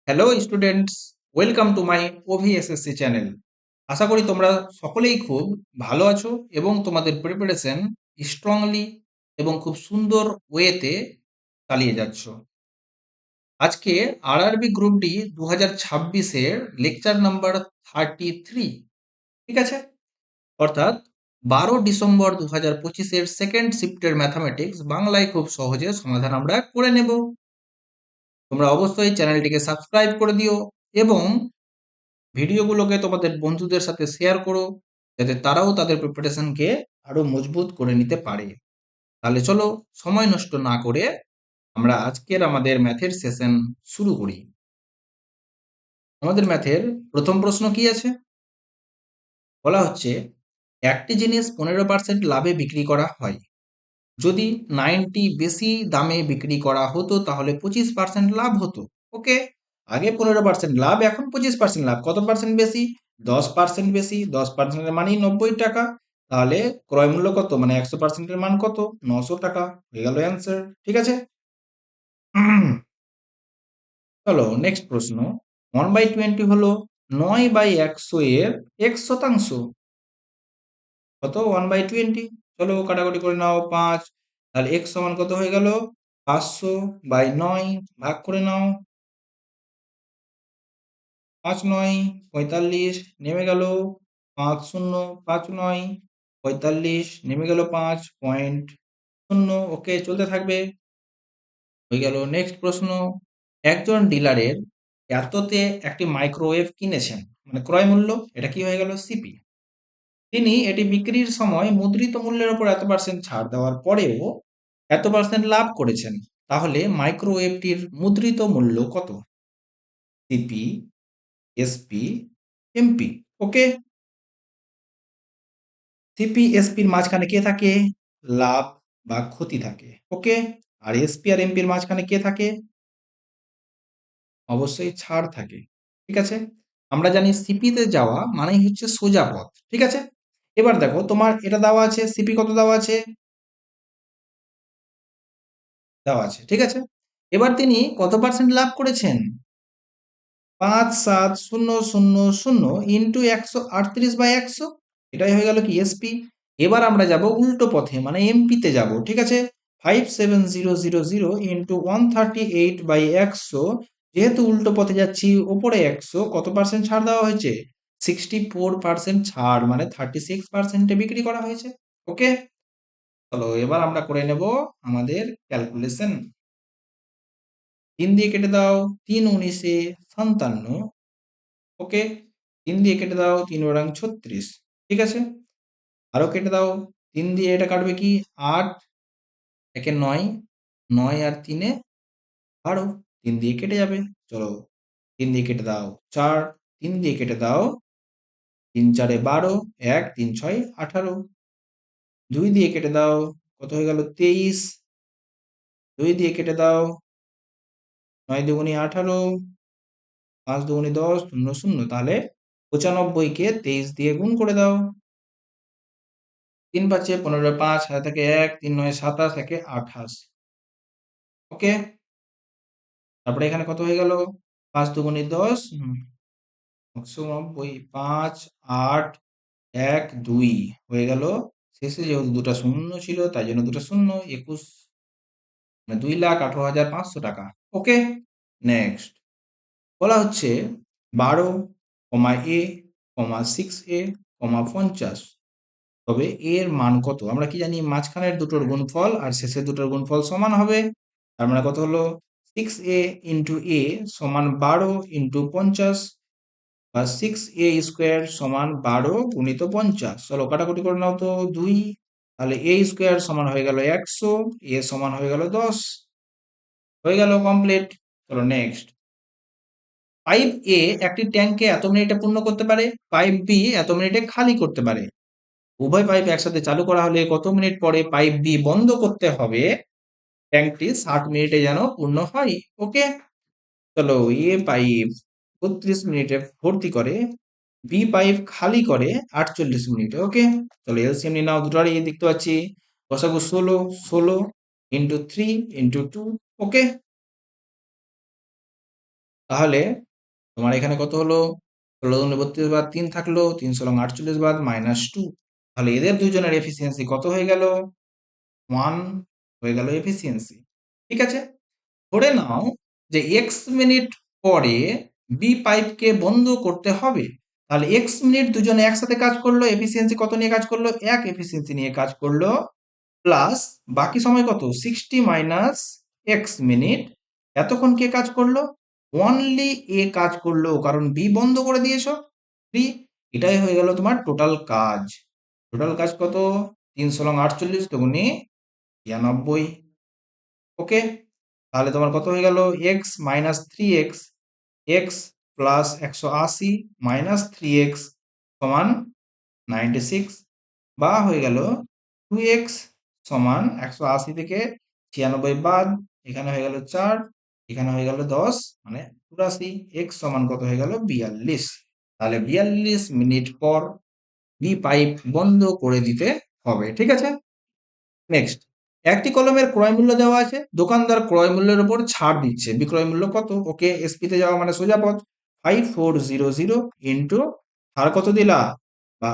Hello students, welcome to my OVSSC channel. আশা করি তোমরা সকলেই খুব ভালো আছো এবং তোমাদের প্রিপারেশন স্ট্রংলি এবং খুব সুন্দর ওয়েতে চালিয়ে যাচ্ছ। আজকে আরআরবি গ্রুপ ডি 2026-এর লেকচার নাম্বার 33, ঠিক আছে? অর্থাৎ 12 ডিসেম্বর 2025-এর সেকেন্ড শিফটের ম্যাথামেটিক্স বাংলায় খুব সহজে সমাধান আমরা করে নেব। তোমরা অবশ্যই চ্যানেলটিকে সাবস্ক্রাইব করে দিও এবং ভিডিওগুলোকে তোমাদের বন্ধুদের সাথে শেয়ার করো, যাতে তারাও তাদের প্রিপারেশনকে আরো মজবুত করে নিতে পারে। তাহলে চলো, সময় নষ্ট না করে আমরা আজকের আমাদের ম্যাথের সেশন শুরু করি। আমাদের ম্যাথের প্রথম প্রশ্ন কি আছে? বলা হচ্ছে একটি জিনিস 15% লাভে বিক্রি করা হয়। যদি 90 বেশি দামে বিক্রি করা হতো তাহলে 25% লাভ হতো। ওকে, আগে 15% লাভ, এখন 25% লাভ। কত পার্সেন্ট বেশি? 10% বেশি। 10% মানেই 90 টাকা। তাহলে ক্রয় মূল্য কত, মানে 100%-এর মান কত? 900 টাকা। হয়ে গেল অ্যান্সার। ঠিক আছে। চলো নেক্সট প্রশ্ন। 1/20 হলো 9/100 এর x শতাংশ। কত? 1/20। চলো কাটাকুটি করে নাও 5। তাহলে x সমান কত হয়ে গেল? 500/9 ভাগ করে নাও। 5 9 45 নেমে গেল। 5 0 5 9 45 নেমে গেল 5.0। ওকে, চলতে থাকবে। হয়ে গেল। নেক্সট প্রশ্ন। একজন ডিলারের এততে একটি মাইক্রোওয়েভ কিনেছেন, মানে ক্রয় মূল্য, এটা কি হয়ে গেল? সিপি। তিনি এটি বিক্রির সময় মুদ্রিত মূল্যের উপর এত পার্সেন্ট ছাড় দেওয়ার পরেও এত পার্সেন্ট লাভ করেছেন। তাহলে মাইক্রোওয়েভটির মুদ্রিত মূল্য কত? CP, SP, MP. Okay, CP এসপির মাঝখানে কে থাকে? লাভ বা ক্ষতি থাকে। ওকে, আর এসপি আর এমপির মাঝখানে কে থাকে? অবশ্যই ছাড় থাকে। ঠিক আছে, আমরা জানি সিপিতে যাওয়া মানেই হচ্ছে সোজা পথ। ঠিক আছে, এবার দেখো তোমার এটা দেওয়া আছে, সিপি কত দেওয়া আছে? দেওয়া আছে। ঠিক আছে, এবার তিনি কত পার্সেন্ট লাভ করেছেন? 5,7,0,0,0 ইন্টু 138/100, এটাই হয়ে গেল কি? এসপি। এবার আমরা যাব উল্টো পথে, মানে এমপিতে যাব। ঠিক আছে, 5,7,0,0,0 ইন্টু 138/100। যেহেতু উল্টো পথে যাচ্ছি, ওপরে 100, কত পার্সেন্ট ছাড় দেওয়া হয়েছে? 64% ছাড়, মানে 36%-এ বিক্রি করা হয়েছে। ওকে, চলো এবার আমরা করে নেব আমাদের ক্যালকুলেশন। 3 দিয়ে কেটে দাও। 3 × 9 = 57। ওকে, 3 দিয়ে কেটে দাও। 3 × 36। ঠিক আছে, আরো কেটে দাও। 3 দিয়ে এটা কাটবে কি? 8, একে 9, 9 আর 3-এ 12। 3 দিয়ে কেটে যাবে। চলো 3 দিয়ে কেটে দাও। 4, 3 দিয়ে কেটে দাও। 3 × 4 = 12, 1, 3 × 6 = 18। 2 দিয়ে কেটে দাও। কত হয়ে গেল? 23। 2 দিয়ে কেটে দাও। 9 দুগুণে 18, 5 দুগুণে 10, 0 0। তাহলে 95-কে 23 দিয়ে গুণ করে দাও। 3 5 15, 5 হাতে থাকে 1, 3 9 27, একে 28। ওকে, তারপরে এখানে কত হয়ে গেল? 5 দুগুণে 10, 190, 5 8 1 2 হয়ে গেল। শেষে যেহেতু দুটো শূন্য ছিল তাই জন্য দুটো শূন্য, 21, মানে 2,18,500 টাকা। ওকে, নেক্সট বলা হচ্ছে 12, a, 6a, 50, এর মান কত? আমরা কি জানি? মাঝখানের দুটোর গুণফল আর শেষের দুটোর গুণফল সমান হবে। তার মানে কত হলো? 6a ইন্টু a সমান 12 ইন্টু 50, বা 6a² সমান 12 গুণিত 50। চলো কাটাকুটি করে নাও তো। 2, তাহলে a² সমান হয়ে গেল 100, a সমান হয়ে গেল 10। হয়ে গেল কমপ্লিট। চলো নেক্সট। পাইপ এ একটি ট্যাঙ্কে এত মিনিটে পূর্ণ করতে পারে, পাইপ বি এত মিনিটে খালি করতে পারে। উভয় পাইপ একসাথে চালু করা হলে কত মিনিট পরে পাইপ বি বন্ধ করতে হবে ট্যাঙ্কটি 60 মিনিটে যেন পূর্ণ হয়? ওকে, চলো এ পাইপ 32 মিনিটে ভর্তি করে, বি পাইপ খালি করে 48 মিনিটে। ওকে, চলো এলসিএম নিয়ে নাও। দুটোরই দেখতে পাচ্ছি লসাগু 16, 16 ইন্টু 3 ইন্টু 2। ওকে, তাহলে তোমার এখানে কত হলো? 16 32 বাদ 3 থাকলো, 3 × 48 বাদ -2। তাহলে এদের দুজনের এফিসিয়েন্সি কত হয়ে গেল? 1 হয়ে গেল এফিসিয়েন্সি। ঠিক আছে? ধরে নাও যে এক্স মিনিট পরে বি পাইপকে বন্ধ করতে হবে। তাহলে এক্স মিনিট দুজনে একসাথে কাজ করলো, এফিসিয়েন্সি কত নিয়ে কাজ করলো? এক এফিসিয়েন্সি নিয়ে কাজ করলো, প্লাস বাকি সময় কত? 60 মাইনাস এক্স মিনিট। এতক্ষণ কে কাজ করলো? অনলি এ কাজ করলো, কারণ বি বন্ধ করে দিয়েছো। 3। এটাই হয়ে গেল তোমার টোটাল কাজ। টোটাল কাজ কত? 3 × 48 দুগুণে 92। ওকে, তাহলে তোমার কত হয়ে গেল? X minus 3x, x plus 180 minus 3x সমান 96, বা হয়ে গেল 2x সমান 180 থেকে 96 বাদ, এখানে হয়ে গেল 4, এখানে হয়ে গেল 10 মানে 84। এক্স সমান কত হয়ে গেল? 42। তাহলে 42 মিনিট পর বি পাইপ বন্ধ করে দিতে হবে। ঠিক আছে? নেক্সট, একটি কলমের ক্রয় মূল্য দেওয়া আছে, দোকানদার ক্রয় মূল্যের উপর ছাড় দিচ্ছে। বিক্রয় মূল্য কত? ওকে, এসপি তে যাওয়া মানে সোজা পথ। 5400 ইন্টু ছাড় কত দিলা? বা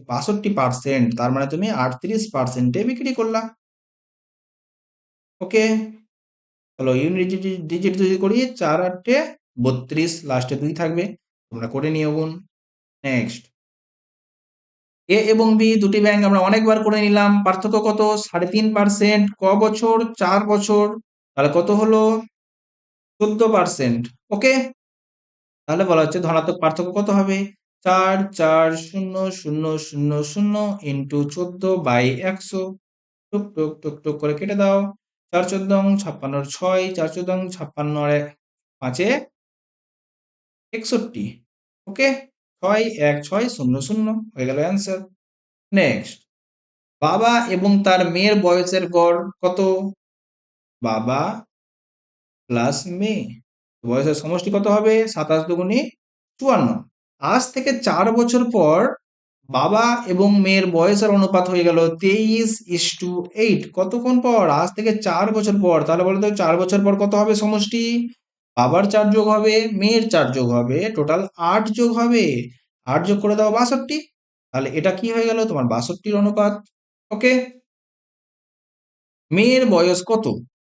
62%, তার মানে তুমি 38%-এ বিক্রি করলা। ওকে, চলো ইউনিট ডিজিট যদি করি, 4 8 32, লাস্টে 2 থাকবে, তোমরা করে নিও গুণ। নেক্সট, এ এবং বি দুটি ব্যাংক আমরা অনেকবার করে নিলাম। পার্থক্য কত? 3.5%। ক বছর? 4 বছর। তাহলে কত হলো? 14%। ওকে, তাহলে বলা হচ্ছে ধনাত্মক পার্থক্য কত হবে? 4 4 0 0 0 0 ইন্টু 14/100। টুক টুক টুক টুক করে কেটে দাও। 4 14 56 6, 4 14 56 5 61। ওকে, 6 1 6 0 0 হয়ে গেল অ্যান্সার। নেক্সট, বাবা এবং তার মেয়ের বয়সের গড় কত? বাবা প্লাস মেয়ে, বয়সের সমষ্টি কত হবে? 27 দুগুণে 54। আজ থেকে 4 বছর পর বাবা এবং মেয়ের বয়সের অনুপাত হয়ে গেল 23:8। কতক্ষণ পর? আজ থেকে 4 বছর পর। তাহলে বলো তো 4 বছর পর কত হবে সমষ্টি? বাবার 4 যোগ হবে, মেয়ের 4 যোগ হবে, টোটাল 8 যোগ হবে। 8 যোগ করে দাও 62। তাহলে এটা কি হয়ে গেল? তোমার 62-র অনুপাত। ওকে, মেয়ের বয়স কত?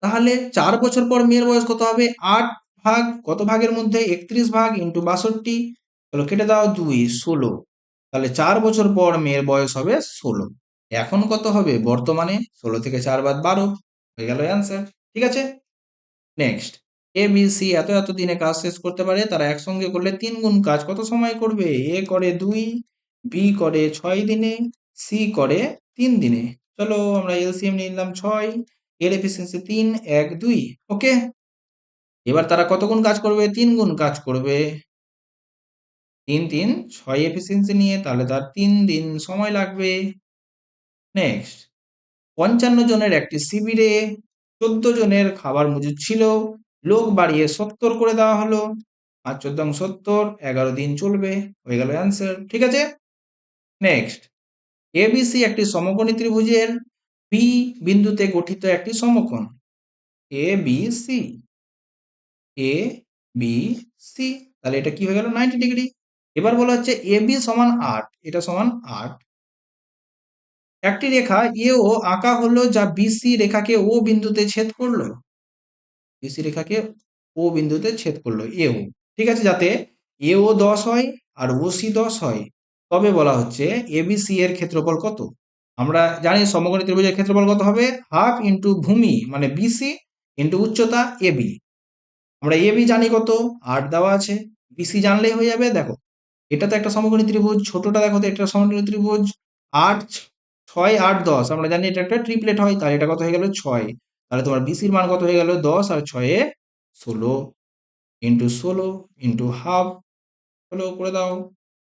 তাহলে 4 বছর পর মেয়ের বয়স কত হবে? 8 ভাগ কত ভাগের মধ্যে? 31 ভাগ ইন্টু 62। চলো কেটে দাও, 2 16। তাহলে 4 বছর পর মেয়ের বয়স হবে 16। এখন কত হবে বর্তমানে? 16 থেকে 4 বাদ 12 হয়ে গেল অ্যান্সার। ঠিক আছে? নেক্সট, এ বি সি এত এত দিনে কাজ শেষ করতে পারে, তারা একসঙ্গে করলে 3 গুণ কাজ কত সময় করবে? এ করে 2, বি করে 6 দিনে, সি করে 3 দিনে। চলো আমরা এলসিএম নিয়ে নিলাম 6, এর এফিসিয়েন্সি 3 1 2। ওকে, এবার তারা কত গুণ কাজ করবে? 3 গুণ কাজ করবে। 3 3 6 এফিসিয়েন্সি নিয়ে, তাহলে তার 3 দিন সময় লাগবে। নেক্সট, 55 জনের একটি শিবিরে 14 জনের খাবার মজুদ ছিল, লোক বাড়িয়ে 70 করে দেওয়া হলো। 5 14 70, 11 দিন চলবে, হয়ে গেল অ্যান্সার। ঠিক আছে? নেক্সট, এবিসি একটি সমকোণী ত্রিভুজের বি বিন্দুতে গঠিত একটি সমকোণ। A B C, A B C, তাহলে এটা কি হয়ে গেল? 90 ডিগ্রি। এবার বলা হচ্ছে এ বি সমান 8, এটা সমান 8। একটি রেখা এও আঁকা হলো যা বিসি রেখাকে ও বিন্দুতে ছেদ করলো। বিসি রেখাকে ও বিন্দুতে ছেদ করলো এও। ঠিক আছে, যাতে এও 10 হয় আর ওসি 10 হয়, তবে বলা হচ্ছে এবিসি এর ক্ষেত্রফল কত? আমরা জানি সমকোণী ত্রিভুজের ক্ষেত্রফল কত হবে? হাফ ইন্টু ভূমি মানে বিসি ইন্টু উচ্চতা এবি। আমরা এবি জানি কত? 8 দেওয়া আছে। বিসি জানলেই হয়ে যাবে। দেখো, এটা তো একটা সমকোণী ত্রিভুজ, ছোটটা দেখো তো একটা সমকোণী ত্রিভুজ। 8 6 8 10, আমরা জানি এটা একটা ট্রিপলেট হয়, তাহলে এটা কত হয়ে গেল? 6। তাহলে তোমার বিসির মান কত হয়ে গেল? 10 আর 6 16 ইন্টু 16 ইন্টু হাফ, হলো করে দাও।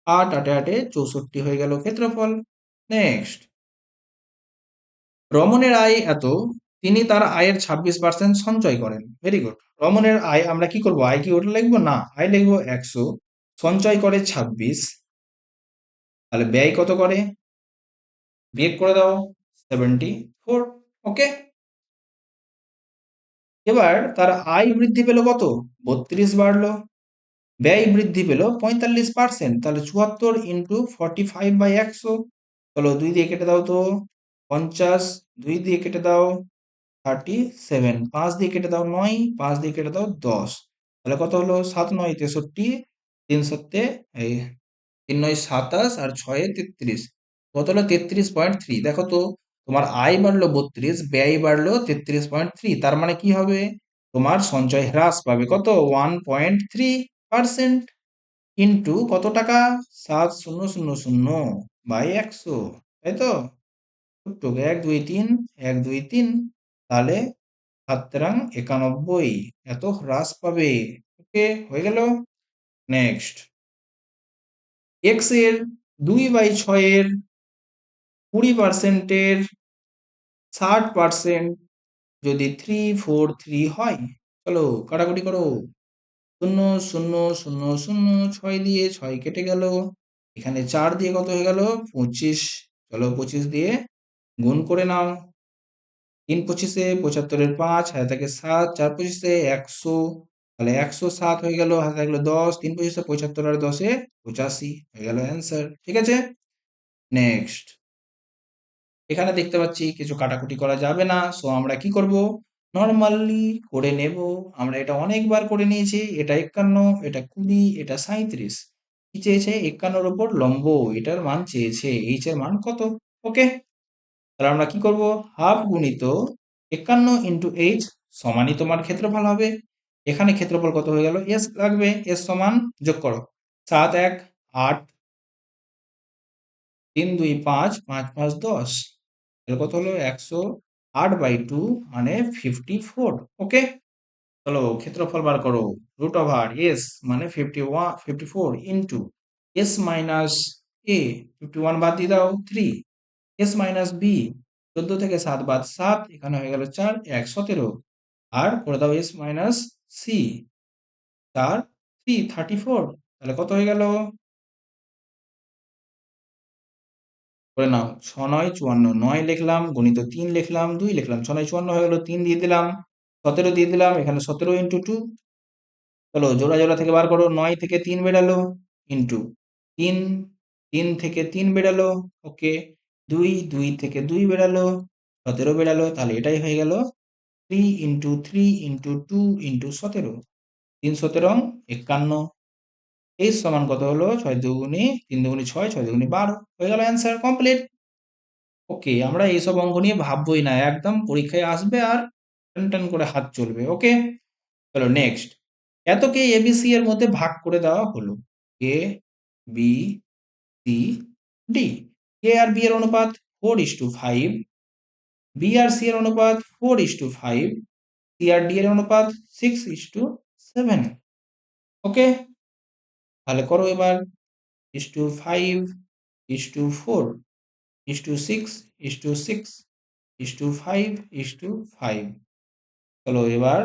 8 8 8 64 হয়ে গেল ক্ষেত্রফল। নেক্সট, রমনের আয় এত, তিনি তার আয়ের 26% সঞ্চয় করেন। Very good. রমনের আয়, আমরা কি করব? আয় কি ওটা লিখবো? না, আয় লিখবো 100, সঞ্চয় করে 26, তাহলে ব্যয় কত করে? বিয়োগ করে দাও 74। ওকে, এবার তার আয় বৃদ্ধি পেল কত? 32 বাড়লো। ব্যয় বৃদ্ধি পেল 45%, তাহলে 74 ইন্টু 45/100। চলো 2 দিয়ে কেটে দাও তো 50, 2 দিয়ে কেটে দাও 37, 5 দিয়ে কেটে দাও 9, 5 দিয়ে কেটে দাও 10, তাহলে কত হলো 7 9 63, 3 7 এই 3 9 27 আর 6 33, কত হলো 33.3। দেখো তো তোমার আয় বাড়লো 32, ব্যয় বাড়লো 33.3, তার মানে কি হবে তোমার সঞ্চয় হ্রাস পাবে কত 1.3% ইন্টু কত টাকা 7000/100, তাই তো? ছোট্ট 1 2 3 1 2 3, তাহলে 7 91 এত হ্রাস পাবে। ওকে, হয়ে গেল। নেক্সট, এক্স এর 2/6 20%-এর 60% যদি 343 হয়, চলো কাটাকুটি করো। 0 0 0 0, 6 দিয়ে 6 কেটে গেল, এখানে 4 দিয়ে কত হয়ে গেল 25, চলো 25 দিয়ে গুণ করে নাও। 3 25-এ 75-এর 5, হাতে থাকে 7, 4 25-এ 100, তাহলে 107 হয়ে গেল, হাতে থাকলো 10, 3 25-এ 75 আর 10-এ 85 হয়ে গেল অ্যান্সার। ঠিক আছে, নেক্সট। এখানে দেখতে পাচ্ছি কিছু কাটাকুটি করা যাবে না, সো আমরা কি করব নরমালি করে নেব। আমরা এটা অনেকবার করে নিয়েছি, এটা 51, এটা 20, এটা 37। কি চেয়েছে 51-এর উপর লম্ব, এটার মান চেয়েছে, এইচ এর মান কত। ওকে, তাহলে আমরা কি করব হাফ গুণিত 51 ইন্টু এইচ সমানই তোমার ক্ষেত্রফল হবে। এখানে ক্ষেত্রফল কত হয়ে গেল এস লাগবে, এস সমান যোগ করো 7 1 8, 3 2 5, 5 5 10, তাহলে কত হলো 108/2 মানে 54। ওকে, চলো ক্ষেত্রফল বার করো। রুট ওভার এস মানে 54 ইন্টু এস মাইনাস এ 51 বাদ দিয়ে দাও 3, এস মাইনাস বি 14 থেকে 7 বাদ 7, এখানে হয়ে গেল 4 1 17, আর করে দাও এস মাইনাস সি 4 3 34, তাহলে কত হয়ে গেল করে নাও 6 9 54, 9 লিখলাম গুণিত 3 লিখলাম 2 লিখলাম, 6 9 54 হয়ে গেল, 3 দিয়ে দিলাম 17 দিয়ে দিলাম, এখানে 17 ইন্টু 2, চলো জোড়া জোড়া থেকে বার করো, 9 থেকে 3 বেরালো ইন্টু 3, 3 থেকে 3 বেরালো, ওকে 2 2 থেকে 2 বেরালো 17 বেরালো, তাহলে এটাই হয়ে গেল 3 ইন্টু 3 ইন্টু 2 ইন্টু 17, 3 17 51, এই সমান কত হলো 6 দুগুণে 3 দুগুণে 6, 6 দুগুণে 12, হয়ে গেল অ্যান্সার কমপ্লিট। ওকে, আমরা এইসব অঙ্ক নিয়ে ভাববোই না, একদম পরীক্ষায় আসবে আর টান টান করে হাত চলবে। ওকে, চলো নেক্সট। এতকে এবিসি এর মধ্যে ভাগ করে দেওয়া হলো, A B C D. A R B এর অনুপাত 4:5, বি আর সি এর অনুপাত 4:5, সি আর ডি এর অনুপাত 6:7। ওকে, তাহলে করো এবার 5 4 6 6 5 5, চলো এবার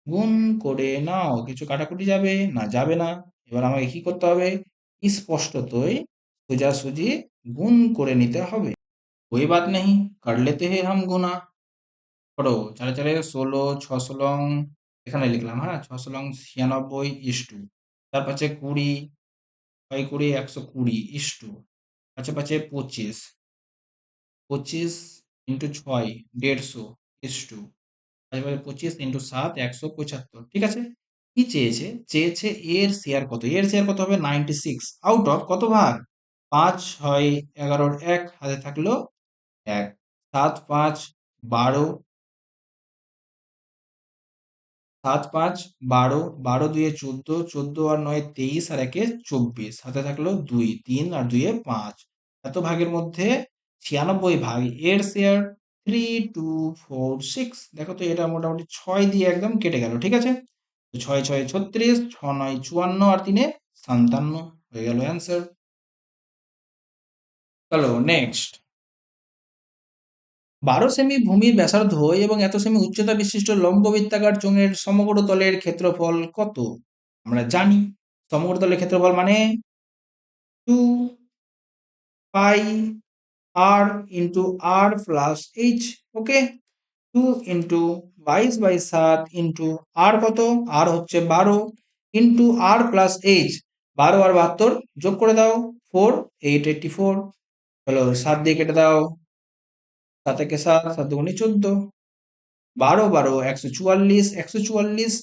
গুণ করে নাও। কিছু কাটাকুটি যাবে না, যাবে না। এবার আমাকে কি করতে হবে স্পষ্টতই সোজাসুজি গুণ করে নিতে হবে। कोई बात नहीं, कर लेते हैं हम गुना। পড়ো 4 4 16, 6 16 এখানে লিখলাম, হ্যাঁ 6 16 96 ইস্টু, তার পাশে 20, 6 20 120 ইস্টু, পাশে পাশে 25, 25 ইন্টু 6 150 ইস্টু, পাশে 25 ইন্টু 7 175। ঠিক আছে, কি চেয়েছে চেয়েছে এর শেয়ার কত, এর শেয়ার কত হবে 96 আউট অফ কত ভাগ 5 6 11 1 হাতে থাকলো 1, 7 5 12, 7 5 12, 12 2 14, 14 আর 9 23, আর 1 24, হাতে থাকলো 2, 3 আর 2 5, এত ভাগের মধ্যে 96 ভাগ এর শেয়ার 3 2 4 6। দেখো তো এটা মোটামুটি 6 দিয়ে একদম কেটে গেল। ঠিক আছে, 6 6 36, 6 9 54 আর 3 57 হয়ে গেল অ্যান্সার। চলো নেক্সট। 12 সেমি ভূমির ব্যাসার্ধ এবং এত সেমি উচ্চতা বিশিষ্ট লম্ব বৃত্তাকার চোঙের সমগ্র তলের ক্ষেত্রফল কত? আমরা জানি সমগ্র তলের ক্ষেত্রফল মানে 2 পাই আর ইন্টু আর প্লাস এইচ। ওকে, 2 ইন্টু 22/7 ইন্টু আর কত, আর হচ্ছে 12 ইন্টু আর প্লাস এইচ, 12 আর 72 যোগ করে দাও, 4 8 84 হলো, 7 দিয়ে কেটে দাও, 7 একে 7, 7 দুগুণে 14, 12 12 144, 144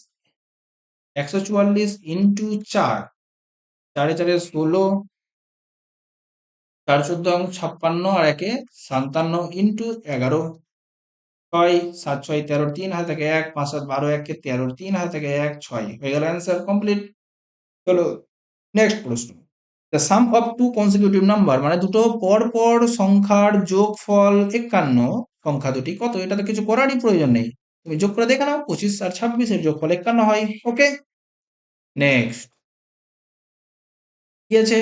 144 ইন্টু 4, 4 এ 4 16, 4 14 56 আর একে 57 ইন্টু 11, 6 7 6 13, 3 হাতে থাকে 1, 5 7 12 1 কে 13, 3 হাতে থাকে 1, 6 হয়ে গেল অ্যান্সার কমপ্লিট। চলো নেক্সট প্রশ্ন। The sum of two consecutive number, মানে দুটো পর পর সংখ্যার যোগফল 51, সংখ্যা দুটি কত? এটা তো কিছু করারই প্রয়োজন নেই, তুমি যোগ করে দেখে নাও, 25 আর 26 এর যোগফল 51 হয়। ওকে, নেক্সট কি আছে?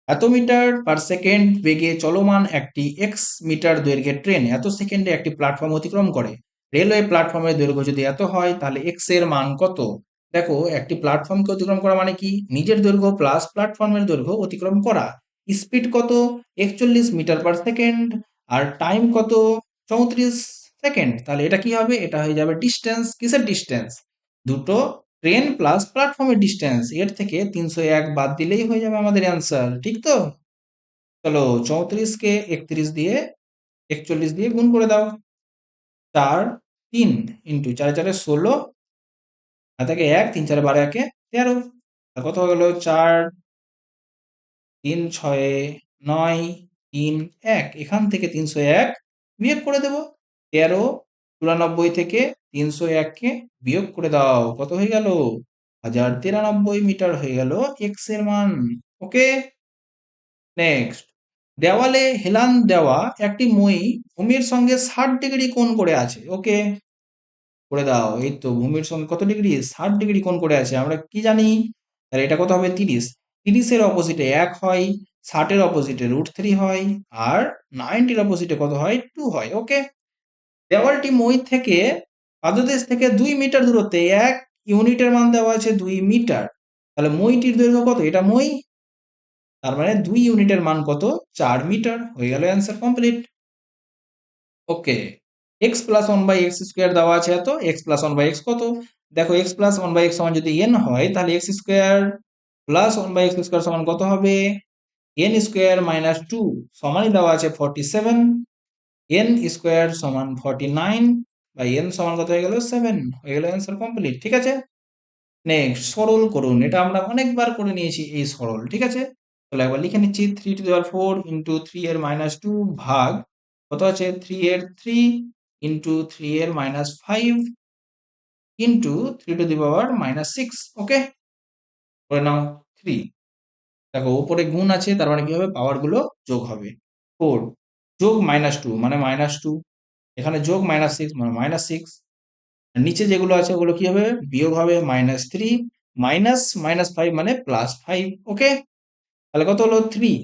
এত মিটার পার সেকেন্ড বেগে চলমান একটি এক্স মিটার দৈর্ঘ্যের ট্রেন এত সেকেন্ডে একটি প্ল্যাটফর্ম অতিক্রম করে। রেলওয়ে প্ল্যাটফর্মের দৈর্ঘ্য যদি এত হয় তাহলে এক্স এর মান কত? দেখো, একটি প্ল্যাটফর্মকে অতিক্রম করা মানে কি? নিজের দৈর্ঘ্য প্লাস প্ল্যাটফর্মের দৈর্ঘ্য অতিক্রম করা। স্পিড কত? 41 মিটার পার সেকেন্ড। আর টাইম কত? 34 সেকেন্ড। তাহলে এটা কি হবে? এটা হয়ে যাবে ডিস্টেন্স। কিসের ডিস্টেন্স? দুটো ট্রেন প্লাস প্ল্যাটফর্মের ডিস্টেন্স, এর থেকে 301 বাদ দিলেই হয়ে যাবে আমাদের অ্যান্সার, ঠিক তো? চলো 34 কে 31 দিয়ে 41 দিয়ে গুণ করে দাও, 4 3 ইন্টু 4 4 16, আর থেকে 1 3 4 12 1 13, আর কত হয়ে গেল? 4 3 6 9 3 1, এখান থেকে 301 বিয়োগ করে দেব, 13 94 থেকে 301 কে বিয়োগ করে দাও, কত হয়ে গেল? 1093 মিটার হয়ে গেল এক্স এর মান। ওকে, নেক্সট। দেওয়ালে হেলান দেওয়া একটি মই ভূমির সঙ্গে 60 ডিগ্রি কোণ করে আছে। ওকে, করে দাও। এই তো ভূমির সঙ্গে কত ডিগ্রি? 60 ডিগ্রি কোণ করে আছে। আমরা কি জানি? তাহলে এটা কত হবে? 30। 30-এর অপোজিটে 1 হয়, 60-এর অপোজিটে √3 হয়, আর 90-এর অপোজিটে কত হয়? 2 হয়। ওকে, দেওয়ালটি মই থেকে পাদদেশ থেকে 2 মিটার দূরত্বে, 1 ইউনিটের মান দেওয়া আছে 2 মিটার। তাহলে মইটির দৈর্ঘ্য কত? এটা মই, তার মানে 2 ইউনিটের মান কত? 4 মিটার। হয়ে গেল answer complete. Okay, x plus one by x square দেওয়া আছে এত, x plus one by x কত? দেখো, x plus one by x সমান যদি এন হয়, তাহলে x square plus one by x square সমান কত হবে? এন স্কোয়ার মাইনাস টু সমানই দেওয়া আছে 47, এন স্কোয়ার সমান 49 বাই এন সমান কত হয়ে গেল? 7। হয়ে গেল অ্যান্সার কমপ্লিট। ঠিক আছে, নেক্সট সরল করুন। এটা আমরা অনেকবার করে নিয়েছি এই সরল, ঠিক আছে? তাহলে একবার লিখে নিচ্ছি, 3⁴ ইন্টু 3 এর মাইনাস টু ভাগ কত আছে? 3 এর 3 ইন্টু 3 এর মাইনাস 5 ইন্টু 3⁻⁻6। ওকে, করে নাও 3। দেখো উপরে গুণ আছে, তার মানে কি হবে? পাওয়ার গুলো যোগ হবে। 4 যোগ মাইনাস টু মানে মাইনাস টু, এখানে যোগ মাইনাস 6 মানে মাইনাস 6, নিচে যেগুলো আছে ওগুলো কি হবে? বিয়োগ হবে, -3 মাইনাস -5 মানে +5। ওকে, তাহলে কত হলো? 3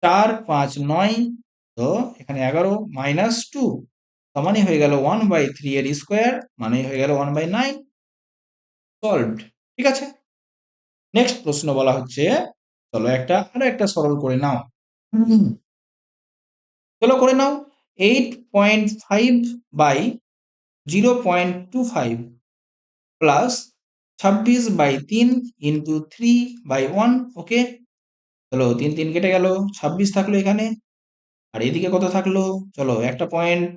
4 5 9, তো এখানে 11 মাইনাস 2 সমানই হয়ে গেল 1/3 এর স্কোয়ার, মানে হয়ে গেল 1/9। সলভড। ঠিক আছে, নেক্সট প্রশ্ন বলা হচ্ছে, চলো আরো একটা সরল করে নাও। চলো করে নাও, 8.5 বাই 0.25 প্লাস 26/3 ইন্টু 3/1। ওকে, চলো 3 3 কেটে গেল, 26 থাকলো এখানে, আর এদিকে কত থাকলো? চলো একটা পয়েন্ট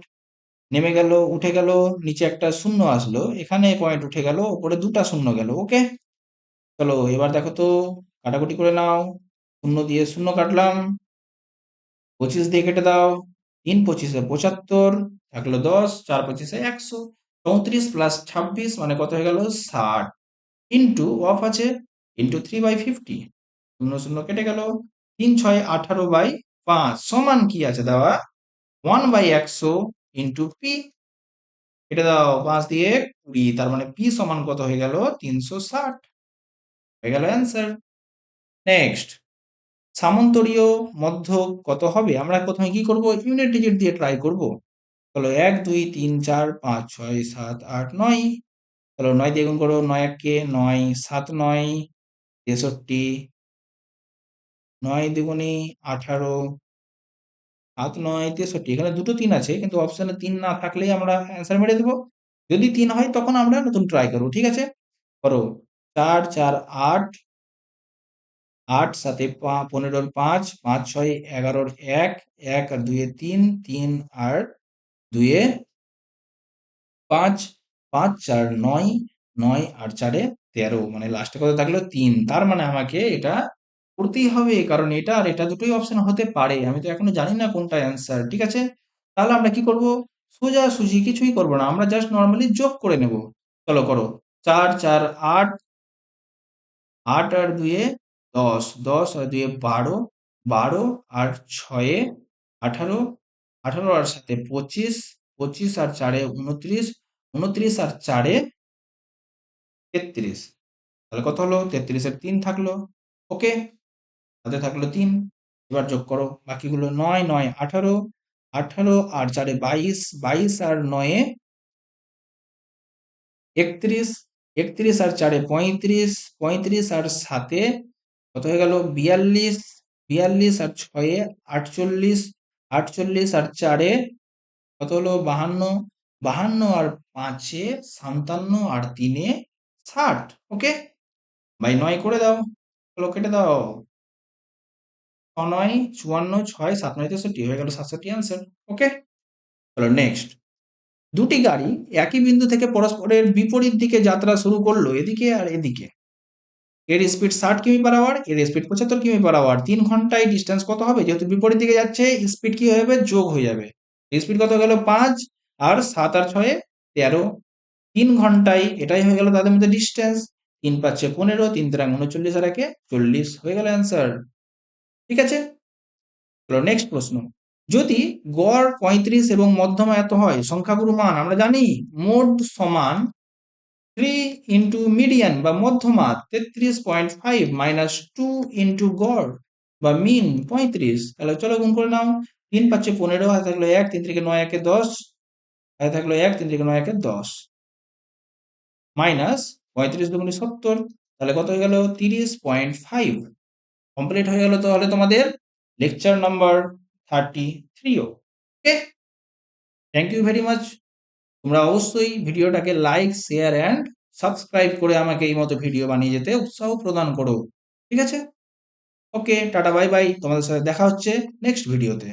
নেমে গেল, উঠে গেল, নিচে একটা শূন্য আসলো, এখানে পয়েন্ট উঠে গেল, উপরে দুটা শূন্য গেল। ওকে, চলো এবার দেখো তো, কাটাকুটি করে নাও, শূন্য দিয়ে শূন্য কাটলাম, 25 দিয়ে কেটে দাও, 3 25-এ 75, থাকলো 10, 4 25-এ 100, 34 প্লাস 26 মানে কত হয়ে গেল? 60 ইন্টু অফ আছে ইন্টু 3/50, শূন্য শূন্য কেটে গেল, 3 6 18/5 সমান কি আছে দেওয়া? 1/100 ইন্টু পি, কেটে দাও 5 দিয়ে 20, তার মানে পি সমান কত হয়ে গেল? 360। হয়ে গেল অ্যান্সার। নেক্সট, সামান্তরীয় মধ্যক কত হবে? আমরা প্রথমে কি করব? ইউনিট ডিজিট দিয়ে ট্রাই করব। চলো 1 2 3 4 5 6 7 8 9, চলো 9 দিয়ে গুণ করো, 9 1 9 7 9 63, 9 দুগুণে 18, 7 9 63, এখানে দুটো 3 আছে, কিন্তু অপশনে 3 না থাকলেই আমরা অ্যান্সার মেরে দেবো। যদি 3 হয় তখন আমরা নতুন ট্রাই করবো, ঠিক আছে? করো 4 4 8, 8 7 15 5, 5 6 11 1, 1 আর 2 3, 3 আর 2 5, 5 4 9, 9 আর 4 13, মানে লাস্টে কত থাকলো 3। তার মানে আমাকে এটা করতেই হবে, কারণ এটা আর এটা দুটোই অপশন হতে পারে, আমি তো এখনো জানি না কোনটা অ্যান্সার, ঠিক আছে? তাহলে আমরা কি করব? সোজাসুজি কিছুই করব না, আমরা জাস্ট নর্মালি যোগ করে নেব। চলো করো 4 4 8, 8 আর 2 10, 10 আর 2 12, 12 আর 6 18, 18 আর 7 25, 25 আর 4 29, 29 আর 4 33। তাহলে কত হলো? 33 এর 3 থাকলো। ওকে, হাতে থাকলো 3। এবার যোগ করো বাকিগুলো। 9 9 18, 18 আর 4 22, 22 আর 9 31, 31 আর 4 35, 35 আর 7 কত হয়ে গেল? 42, 42 আর 6 48, 48 আর 4 কত হলো? 52, 52 আর 5 57 আর 3 60। ওকে, বাই 9 করে দাও, চলো কেটে দাও। 9 54, 6 7 9 63 হয়ে গেল 67 অ্যান্সার। ওকে, চলো নেক্সট। দুটি গাড়ি একই বিন্দু থেকে পরস্পরের বিপরীত দিকে যাত্রা শুরু করলো, এদিকে আর এদিকে। এর স্পিড 60 কিমি পার আওয়ার, এর স্পিড 75 কিমি পার আওয়ার। 3 ঘন্টায় ডিস্টেন্স কত হবে? যেহেতু বিপরীত দিকে যাচ্ছে, স্পিড কি হয়ে যাবে? যোগ হয়ে যাবে। স্পিড কত গেল? 5 আর 7 আর 6 13। 3 ঘন্টায় এটাই হয়ে গেল তাদের মধ্যে ডিস্টেন্স। 3 5 15, 3 3 39 আর 1 40 হয়ে গেল অ্যান্সার। ঠিক আছে, চলো নেক্সট প্রশ্ন। যদি গড় 35 এবং মধ্যমা এত হয়, সংখ্যাগুলোর মান আমরা জানি মোড সমান 3 ইন্টু মিডিয়ান বা মধ্যমা 33.5 মাইনাস 2 ইন্টু গড় বা মিন 35। তাহলে চলো গুণ করে নাও। 3 5 15, হাতে থাকলো 1, 3 থেকে 9 1 10, হাতে থাকলো 1, 3 থেকে 9 1 10, মাইনাস 35 দুগুণে 70, তাহলে কত হয়ে গেল? 30.5। কমপ্লিট হয়ে গেল তাহলে তোমাদের lecture number 33। Okay, thank you very much. তোমরা অবশ্যই ভিডিওটাকে লাইক শেয়ার অ্যান্ড সাবস্ক্রাইব করে আমাকে এই মতো ভিডিও বানিয়ে যেতে উৎসাহ প্রদান করো, ঠিক আছে? ওকে, টাটা বাই বাই, তোমাদের সাথে দেখা হচ্ছে নেক্সট ভিডিওতে।